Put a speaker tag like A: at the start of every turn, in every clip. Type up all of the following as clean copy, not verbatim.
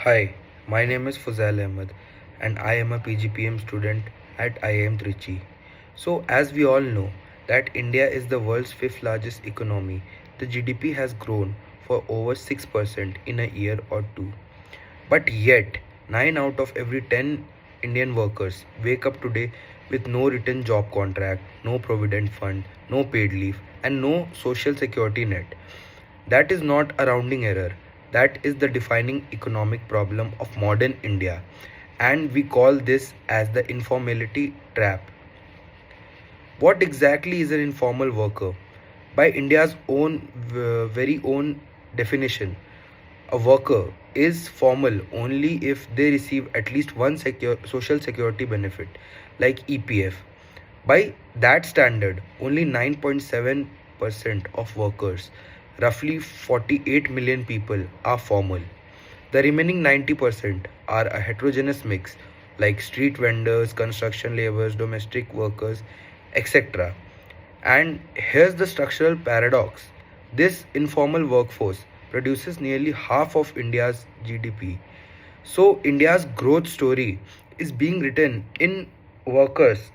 A: Hi, my name is Fuzail Ahmed and I am a PGPM student at IIM Trichy. So as we all know that India is the world's fifth largest economy, the GDP has grown for over 6% in a year or two. But yet, 9 out of every 10 Indian workers wake up today with no written job contract, no provident fund, no paid leave, and no social security net. That is not a rounding error. That is the defining economic problem of modern India. And we call this as the informality trap. What exactly is an informal worker? By India's very own definition, a worker is formal only if they receive at least one social security benefit, like EPF. By that standard, only 9.7% of workers, roughly 48 million people, are formal. The remaining 90% are a heterogeneous mix, like street vendors, construction laborers, domestic workers, etc. And here's the structural paradox: this informal workforce produces nearly half of India's GDP. So, India's growth story is being written in workers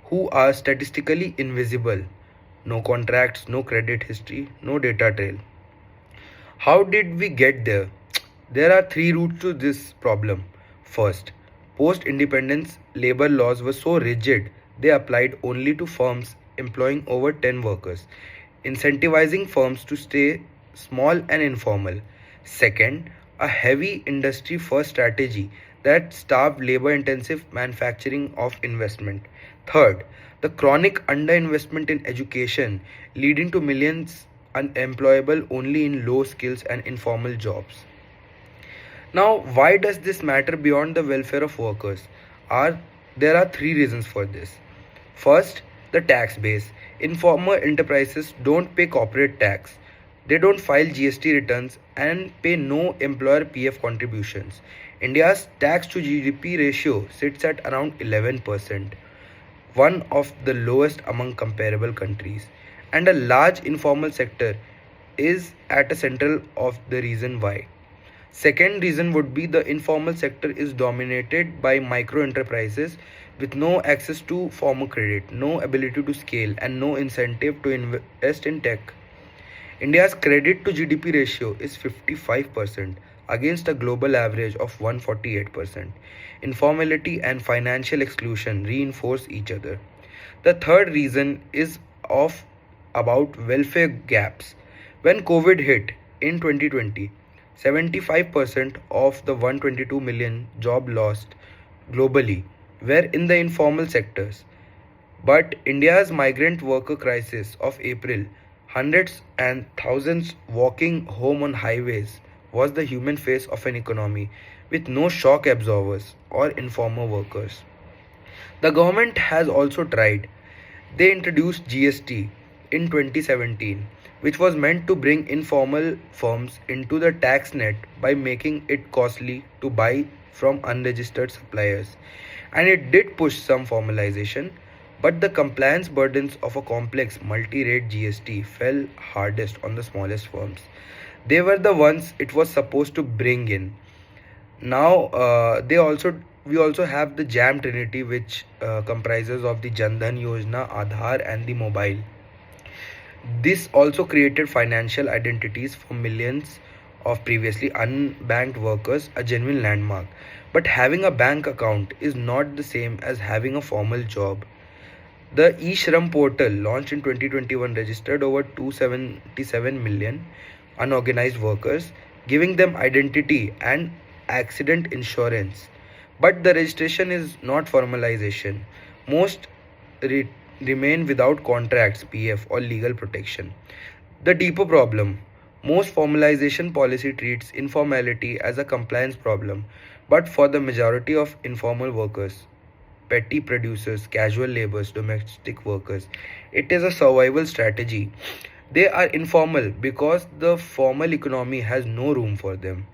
A: who are statistically invisible. No contracts, no credit history, no data trail. How did we get there? There are three roots to this problem. First, post independence labor laws were so rigid they applied only to firms employing over 10 workers, incentivizing firms to stay small and informal. Second, a heavy industry first strategy that starved labor intensive manufacturing of investment. Third, the chronic underinvestment in education leading to millions unemployable only in low skills and informal jobs. Now, why does this matter beyond the welfare of workers? Are There are three reasons for this. First, the tax base. Informal enterprises don't pay corporate tax. They don't file GST returns and pay no employer PF contributions. India's tax to GDP ratio sits at around 11%, one of the lowest among comparable countries. And a large informal sector is at a central of the reason why. Second reason would be the informal sector is dominated by micro enterprises with no access to formal credit, no ability to scale, and no incentive to invest in tech. India's credit to GDP ratio is 55% against a global average of 148%. Informality and financial exclusion reinforce each other. The third reason is of about welfare gaps. When COVID hit in 2020, 75% of the 122 million job lost globally were in the informal sectors. But India's migrant worker crisis of April, hundreds and thousands walking home on highways, was the human face of an economy with no shock absorbers or informal workers. The government has also tried. They introduced GST in 2017, which was meant to bring informal firms into the tax net by making it costly to buy from unregistered suppliers. And it did push some formalization, but the compliance burdens of a complex multi rate GST fell hardest on the smallest firms. They were the ones it was supposed to bring in. Now, we also have the Jam Trinity, which comprises of the Jandhan Yojana, Aadhaar, and the mobile. This also created financial identities for millions of previously unbanked workers, a genuine landmark. But having a bank account is not the same as having a formal job. The eShram portal, launched in 2021, registered over 277 million unorganized workers, giving them identity and accident insurance. But the registration is not formalization. Most re- remain without contracts, PF, or legal protection. The deeper problem: most formalization policy treats informality as a compliance problem, but for the majority of informal workers, petty producers, casual laborers, domestic workers, it is a survival strategy. They are informal because the formal economy has no room for them.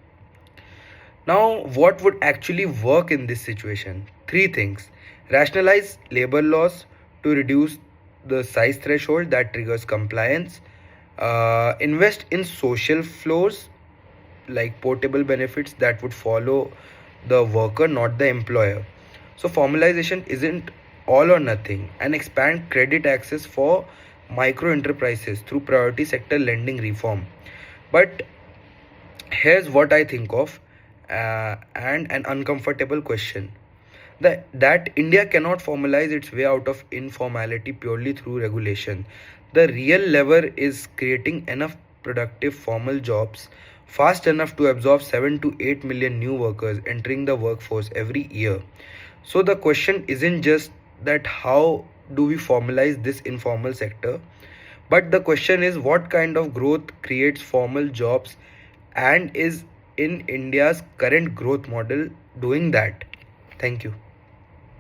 A: Now, what would actually work in this situation? Three things: rationalize labor laws to reduce the size threshold that triggers compliance, invest in social floors like portable benefits that would follow the worker, not the employer. So formalization isn't all or nothing, and expand credit access for micro enterprises through priority sector lending reform. But here's what I think of, and an uncomfortable question, that India cannot formalize its way out of informality purely through regulation. The real lever is creating enough productive formal jobs fast enough to absorb 7 to 8 million new workers entering the workforce every year. So the question isn't just that how do we formalize this informal sector, but the question is what kind of growth creates formal jobs, and is in India's current growth model doing that? Thank you.